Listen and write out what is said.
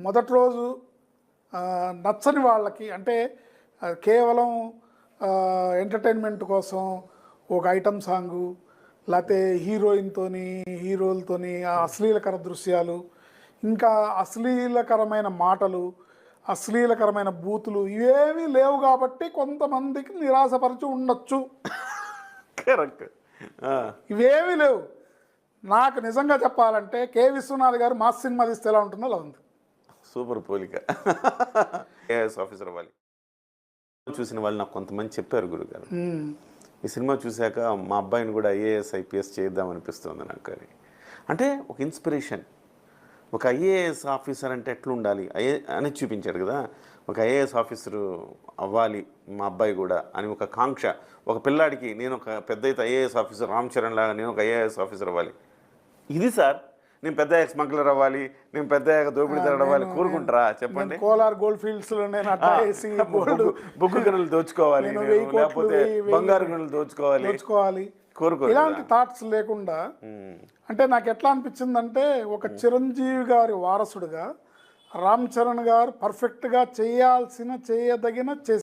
మొదటి రోజు నచ్చని వాళ్ళకి అంటే కేవలం ఎంటర్టైన్మెంట్ కోసం ఒక ఐటమ్ సాంగు లేకపోతే హీరోయిన్తోని హీరోలతోని అశ్లీలకర దృశ్యాలు ఇంకా అశ్లీలకరమైన మాటలు అశ్లీలకరమైన బూతులు ఇవేమీ లేవు కాబట్టి కొంతమందికి నిరాశపరిచి ఉండొచ్చు. కరెక్ట్. ఇవేమీ లేవు. నాకు నిజంగా చెప్పాలంటే కె విశ్వనాథ్ గారు మాస్ సినిమా తీస్తే ఎలా ఉంటుందో అలా ఉంది. సూపర్ పోలిక. ఐఏఎస్ ఆఫీసర్ అవ్వాలి చూసిన వాళ్ళు నాకు కొంతమంది చెప్పారు గురుగారు, ఈ సినిమా చూశాక మా అబ్బాయిని కూడా ఐఏఎస్ ఐపీఎస్ చేద్దాం అనిపిస్తుంది నాకు. అది అంటే ఒక ఇన్స్పిరేషన్. ఒక ఐఏఎస్ ఆఫీసర్ అంటే ఎట్లా ఉండాలి అని చూపించాడు కదా. ఒక ఐఏఎస్ ఆఫీసరు అవ్వాలి మా అబ్బాయి కూడా అని ఒక కాంక్ష. ఒక పిల్లాడికి నేను ఒక పెద్ద అయితే ఐఏఎస్ ఆఫీసర్ రామ్ చరణ్ లాగా నేను ఒక ఐఏఎస్ ఆఫీసర్ అవ్వాలి. ఇది సార్ నేను పెద్ద స్మగ్లర్ అవ్వాలి, నేను పెద్ద దోపిడీదారుడు అవ్వాలి కోరుకుంటారా చెప్పండి? కోలార్ గోల్డ్ ఫీల్డ్స్ లో బొగ్గు గనులు దోచుకోవాలి, లేకపోతే బంగారు గనులు దోచుకోవాలి కోరుకో. ఇలాంటి థాట్స్ లేకుండా అంటే నాకు ఎట్లా అనిపించిందంటే ఒక చిరంజీవి గారి వారసుడుగా రామ్ చరణ్ గారు పర్ఫెక్ట్గా చేయదగిన